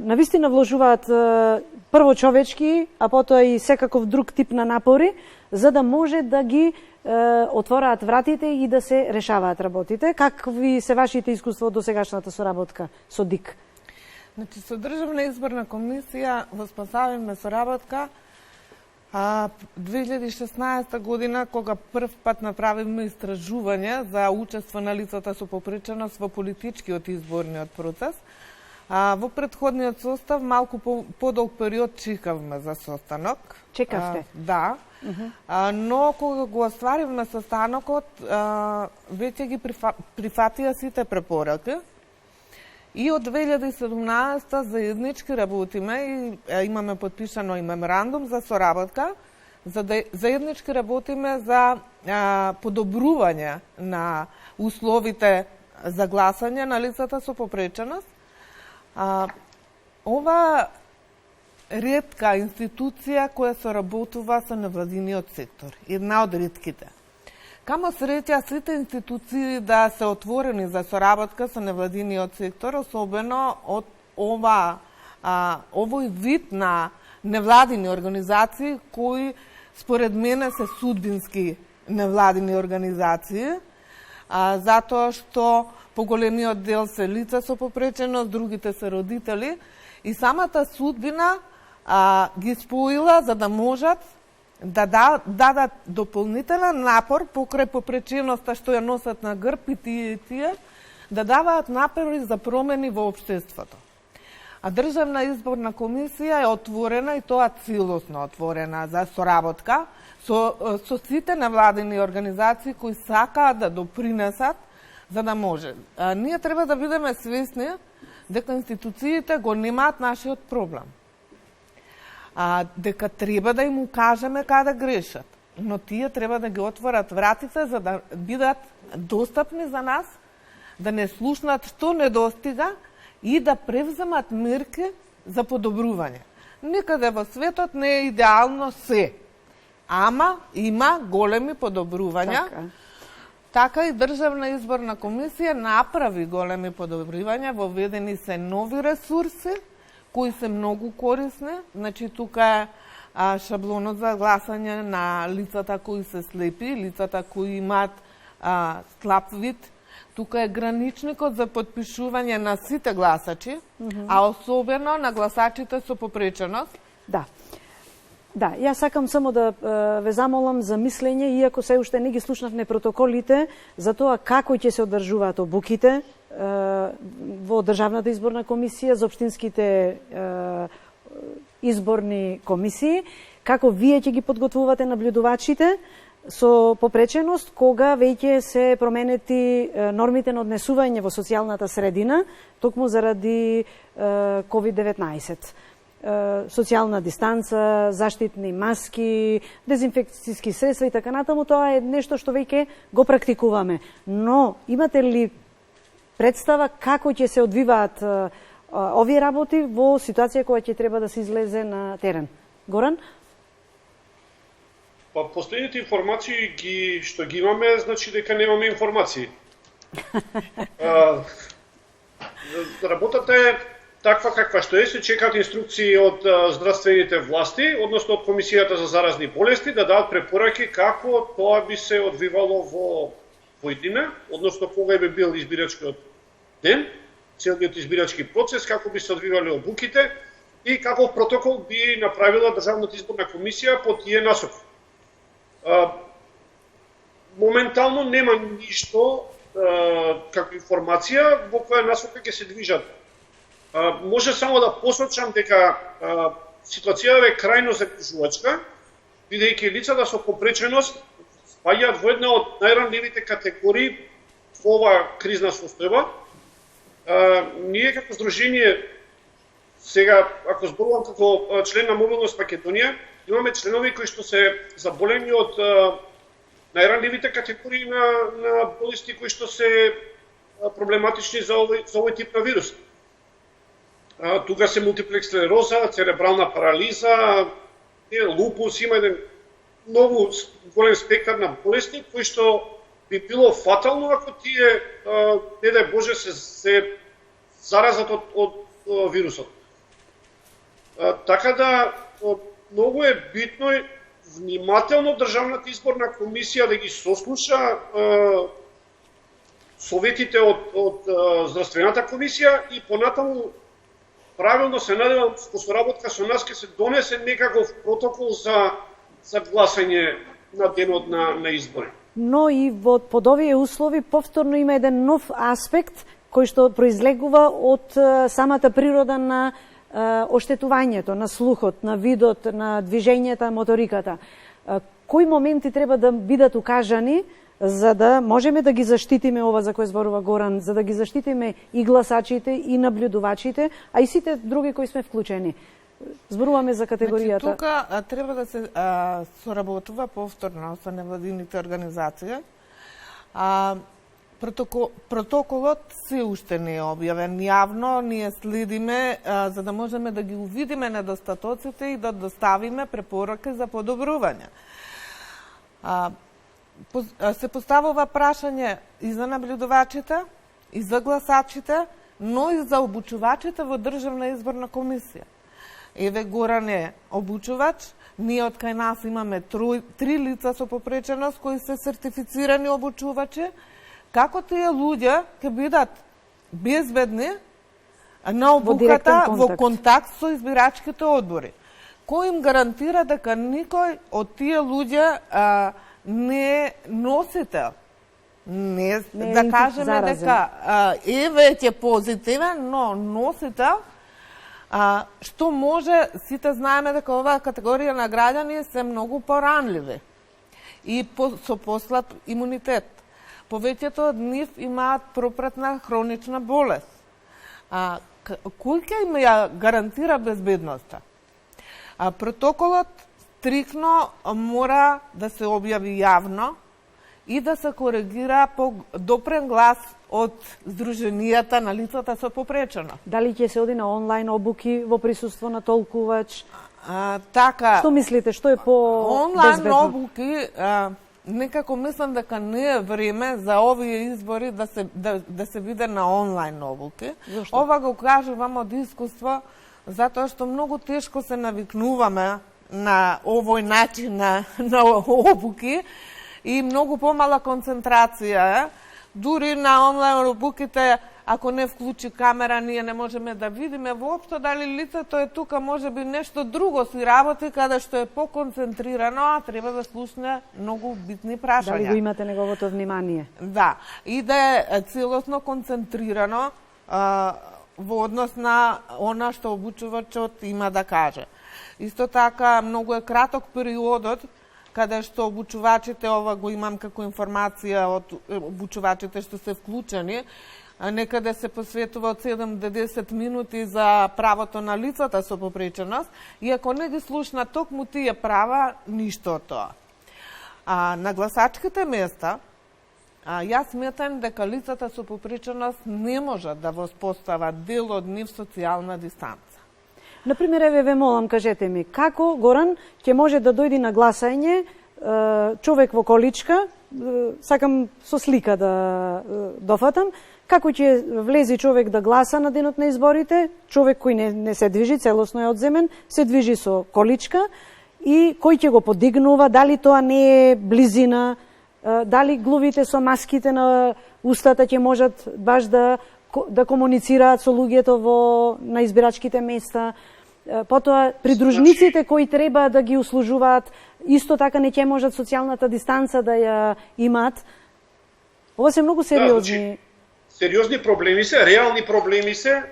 S1: навистина вложуваат прво човечки, а потоа и секаков друг тип на напори, за да може да ги отвораат вратите и да се решаваат работите. Какви се вашите искуства од досегашната соработка со ДИК?
S2: Значи, со Државна изборна комисија воспоставивме соработка 2016 година, кога прв пат направивме истражување за учество на лицата со попреченост во политичкиот изборниот процес. Во претходниот состав малку подолг период чекавме за состанок.
S1: Чекавте?
S2: Да. Но кога го остваривме состанокот, веќе ги прифатија сите препораки. И од 2017 заеднички работиме и имаме подпишано и меморандум за соработка, заеднички работиме за подобрување на условите за гласање на лицата со попреченост. Ова ретка институција која соработува со невладиниот сектор, една од ретките. Камо среќа сите институции да се отворени за соработка со невладиниот сектор, особено од овој вид на невладини организации кои според мене се судбински невладини организации, затоа што поголемиот дел се лица со попреченост, другите се родители и самата судбина ги споила за да можат да дадат дополнителен напор покрај попреченоста што ја носат на грб и тие, да даваат напори за промени во општеството. А Државна изборна комисија е отворена и тоа целосно отворена за соработка со сите невладини организации кои сакаат да допринесат за да може. Ние треба да бидеме свесни дека институциите го немаат нашиот проблем. Дека треба да им укажеме каде грешат. Но тие треба да ги отворат вратите за да бидат достапни за нас, да не слушнат што недостига и да превземат мерки за подобрување. Никаде во светот не е идеално се, ама има големи подобрувања. Така и Државна изборна комисија направи големи подобривања, воведени се нови ресурси, кои се многу корисни. Значи, тука е шаблонот за гласање на лицата кои се слепи, лицата кои имаат слаб вид. Тука е граничникот за подпишување на сите гласачи, а особено на гласачите со попреченост.
S1: Да, јас сакам само да ве замолам за мислење, иако се уште не ги слушнавме протоколите, за тоа како ќе се одржуваат обуките во Државната изборна комисија, за општинските изборни комисии, како вие ќе ги подготвувате наблюдувачите со попреченост, кога веќе се променети нормите на однесување во социјалната средина, токму заради COVID-19. Социјална дистанца, заштитни маски, дезинфекцијски средства и така натаму, тоа е нешто што веќе го практикуваме. Но имате ли представа како ќе се одвиваат овие работи во ситуација кога ќе треба да се излезе на терен? Горан?
S3: Па последните информации што ги имаме, значи дека немаме информации. Работата е таква каква што е, се чекаат инструкции од здравствените власти, односно од Комисијата за заразни болести, да дадат препораки како тоа би се одвивало во иднина, односно кога би бил избирачкиот ден, целиот избирачки процес, како би се одвивале обуките и каков протокол би направила Државната изборна комисија по тие насоки. Моментално нема ништо како информација во која насока ќе се движат. Може само да посочам дека ситуацијата е крајно загрижувачка, бидејќи лицата со попреченост спаѓаат во една од најранливите категории во оваа кризна состојба. Ние како здружение, сега ако зборувам како член на Мобилност Македонија, имаме членови кои што се заболени од најранливите категории на болести кои што се проблематични за овој тип на вирус. Тука се мултиплекс склероза, церебрална парализа, лупус, има еден многу голем спектар на болести кои што би било фатално ако тие, не дај Боже, се заразат од вирусот. Така да, многу е битно и внимателно Државната изборна комисија да ги сослуша советите од Здравствената комисија и понатаму правилно се надевам во соработка со нас ќе се донесе некаков протокол за гласање на денот на избори.
S1: Но и под овие услови повторно има еден нов аспект кој што произлегува од самата природа на оштетувањето, на слухот, на видот, на движењето, моториката. Кои моменти треба да бидат укажани за да можеме да ги заштитиме ова за кој зборува Горан, за да ги заштитиме и гласачите, и наблюдувачите, а и сите други кои сме вклучени. Зборуваме за категоријата.
S2: Значи, тука треба да се соработува повторно со невладините организации. Протоколот се уште не е објавен јавно, ние следиме за да можеме да ги увидиме недостатоците и да доставиме препораки за подобрување. Се поставува прашање и за наблюдувачите, и за гласачите, но и за обучувачите во Државна изборна комисија. Еве Горан е обучувач, ние од кај нас имаме 3 лица со попреченост кои се сертифицирани обучувачи. Како тие луѓе ќе бидат безбедни на обуката во контакт со избирачките одбори? Кој им гарантира дека никој од тие луѓе не е носител? Не да кажеме дека е веќе позитивен, но носител, што може, сите знаеме дека оваа категорија на граѓани се многу поранливи и со послаб имунитет. Повеќето од нив имаат пропратна хронична болест. Кој ќе им ја гарантира безбедноста? Протоколот стрикно мора да се објави јавно и да се коригира по допрен глас од Сдруженијата на лицата со попреченост.
S1: Дали ќе се оди на онлайн обуки во присуство на толкувач?
S2: Така.
S1: Што мислите, што е по
S2: онлайн
S1: безбедно?
S2: обуки некако мислам дека не е време за овие избори да се биде на онлайн обуки.
S1: Зошто?
S2: Ова го кажувам од искуство, затоа што многу тешко се навикнуваме на овој начин на обуки и многу помала концентрација. Дури на онлайн обуките, ако не вклучи камера, ние не можеме да видиме воопшто дали лицето е тука, може би нешто друго си работи, каде што е поконцентрирано, а треба да слушне многу битни прашања.
S1: Дали го имате неговото внимание?
S2: Да, и да е целосно концентрирано во однос на она што обучувачот има да каже. Исто така, многу е краток периодот каде што обучувачите, ова го имам како информација од обучувачите што се вклучени, некаде се посветува од 7 до 10 минути за правото на лицата со попреченост, и ако не ги слушна токму тие права, ништо од тоа. На гласачките места, јас сметам дека лицата со попреченост не можат да воспостават дел од нив социјална дистанца.
S1: Например, еве ве молам, кажете ми, како, Горан, ќе може да дојде на гласање човек во количка, сакам со слика да дофатам, како ќе влезе човек да гласа на денот на изборите, човек кој не се движи, целосно е одземен, се движи со количка, и кој ќе го подигнува, дали тоа не е близина, дали глувите со маските на устата ќе можат баш да комуницираат со луѓето на избирачките места. Потоа, придружниците кои треба да ги услужуваат, исто така не ќе можат социјалната дистанца да ја имаат. Ова се многу сериозни.
S3: Сериозни проблеми се, реални проблеми се.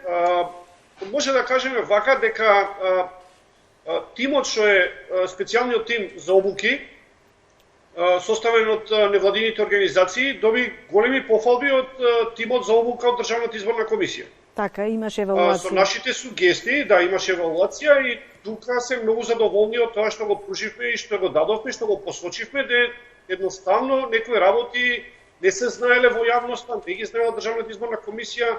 S3: Може да кажеме вака дека тимот што е специјалниот тим за обуки, составен од невладините организации, доби големи пофалби од тимот за обука од Државната изборна комисија.
S1: Така, имаше евалуација.
S3: Со нашите сугестии, да, имаше евалуација и тука се многу задоволни од тоа што го пруживме и што го дадовме, што го посочивме, да едноставно некои работи не се знаеле во јавноста, не ги знаела Државната изборна комисија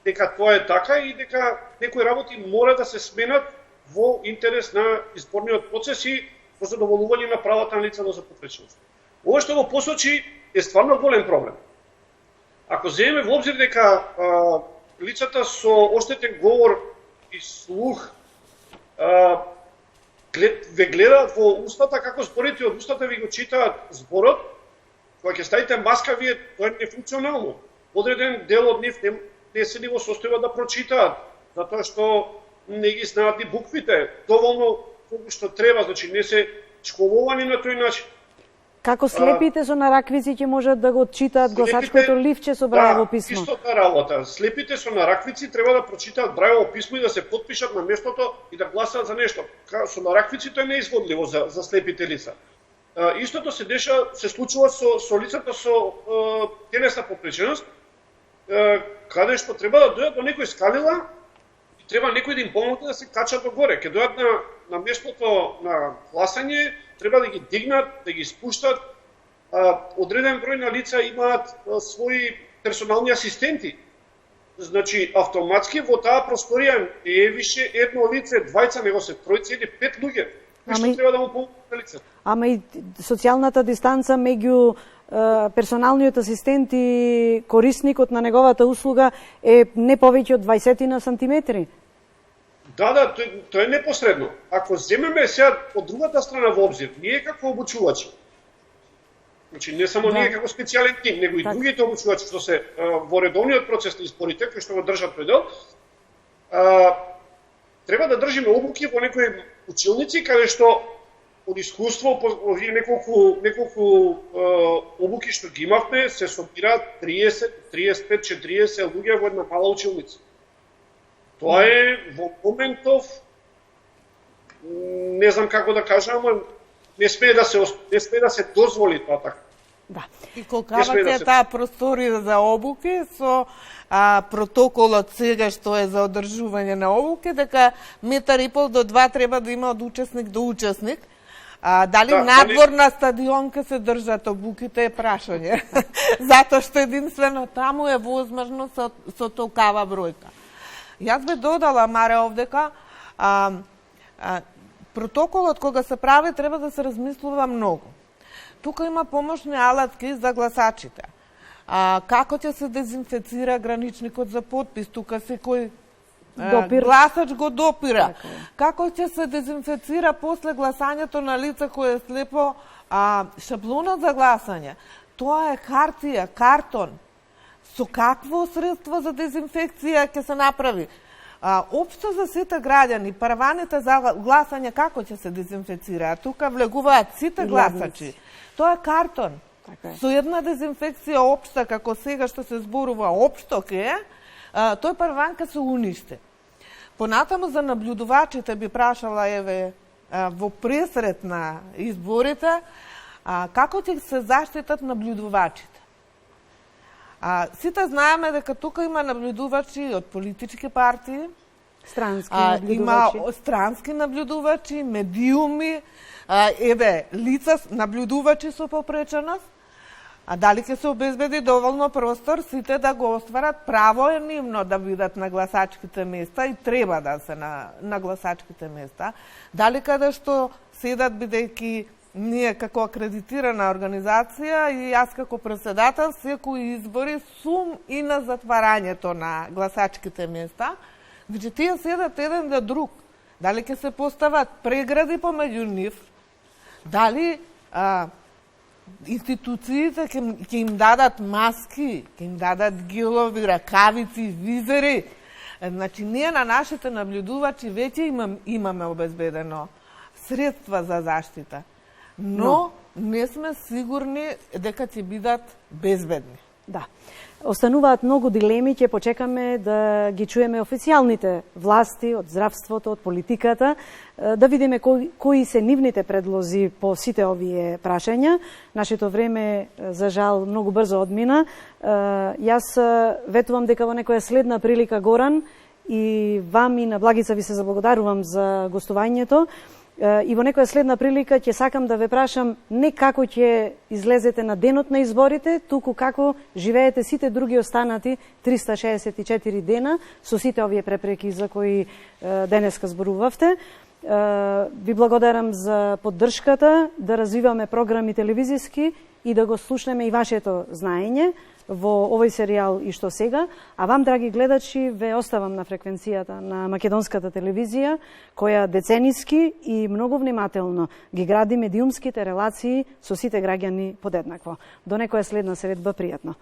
S3: дека тоа е така и дека некои работи мора да се сменат во интерес на изборниот процес и во задоволување на правата на лицата за попреченост. Ова што го посочи е стварно голем проблем. Ако земеме во обзир дека лицата со оштетен говор и слух ве гледаат во устата, како зборите од устата ви го читаат зборот, кога ќе ставите маска, вие тоа е нефункционално. Одреден дел од нив не се ни во состојба да прочитаат, затоа што не ги знаат и буквите доволно колку што треба, значи не се школовани на тој начин.
S1: Како слепите со нараквици ќе можат да го читаат гласачкото ливче со брајово писмо?
S3: Да, истата работа. Слепите со нараквици треба да прочитаат брајово писмо и да се потпишат на местото и да гласаат за нешто. Со нараквици тоа е неизводливо за слепите лица. Истото се случува со лицата со телесна попреченост, каде што треба да дојдат до некој скалила и треба некој да им помогне да се качат догоре. Ке дојдат на местото на гласање, треба да ги дигнат, да ги спуштат. Одреден број на лица имаат своји персонални асистенти. Значи, автоматски во таа просторија не е више едно лице, двајца, него се тројца или 5 луѓе. Што треба да му помогнат на лицето.
S1: Ама и социјалната дистанца меѓу персоналниот асистент и корисникот на неговата услуга е не повеќе од 20 сантиметри.
S3: Да, тоа е непосредно. Ако земеме сега од другата страна во обзир, ние како обучувачи, значи не само ние како специјален тим, него и другите обучувачи што се во редовниот процес на изборите, кои што го држат предел, треба да држиме обуки во некои училници, каде што од искуство, овие неколку обуки што ги имавме, се собираат 30, 35, 40 луѓе во една мала училница. Тоа е во моментов, не знам како да кажам, не смее да се дозволи тоа така.
S2: Да. И колкава е таа просторија за обуки со протоколот сега што е за одржување на обуки, дека 1,5 до 2 треба да има од учесник до учесник. Дали надвор на стадион ке се држат обуките е прашање. Затоа што единствено таму е возможно со толкава бројка. Јас би додала, Маре, овдека, протоколот кога се прави треба да се размислува многу. тука има помошни алатки за гласачите. Како ќе се дезинфецира граничникот за подпис? Тука секој гласач го допира. Како ќе се дезинфецира после гласањето на лице кое е слепо шаблонот за гласање? Тоа е хартија, картон. Со какво средство за дезинфекција ќе се направи? Општо за сите граѓани, параваните за гласање како ќе се дезинфецираат? Тука влегуваат сите гласачи. Тоа е картон. Со една дезинфекција општа, како сега што се зборува општо тој параван ќе се уништи. Понатаму за наблюдувачите би прашала во пресред на изборите, како ќе се заштитат наблюдувачите? Сите знаеме дека тука има наблюдувачи од политички партии, има странски наблюдувачи, медиуми, лица наблюдувачи со попреченост. Дали ќе се обезбеди доволно простор сите да го остварат? Право е нивно да бидат на гласачките места и треба да се на гласачките места. Дали каде што седат, бидејќи ние како акредитирана организација и јас како председател секои избори сум и на затварањето на гласачките места, значи тие седат еден до друг. Дали ќе се постават прегради помеѓу нив? Дали институциите ќе им дадат маски, ќе им дадат гелови, ракавици, визери? Значи, ние на нашите наблюдувачи веќе имаме обезбедено средства за заштита, но не сме сигурни дека ќе бидат безбедни.
S1: Да. Остануваат многу дилеми, ќе почекаме да ги чуеме официјалните власти од здравството, од политиката, да видиме кои се нивните предлози по сите овие прашања. Нашето време, за жал, многу брзо одмина. Јас ветувам дека во некоја следна прилика, Горан, и вам и на Благица ви се заблагодарувам за гостувањето. И во некоја следна прилика ќе сакам да ве прашам не како ќе излезете на денот на изборите, туку како живеете сите други останати 364 дена со сите овие препреки за кои денеска зборувавте. Ви благодарам за поддршката, да развиваме програми телевизиски и да го слушнеме и вашето знаење во овој серијал и што сега, а вам, драги гледачи, ве оставам на фреквенцијата на Македонската телевизија, која децениски и многу внимателно ги гради медиумските релации со сите граѓани подеднакво. До некоја следна средба, пријатно.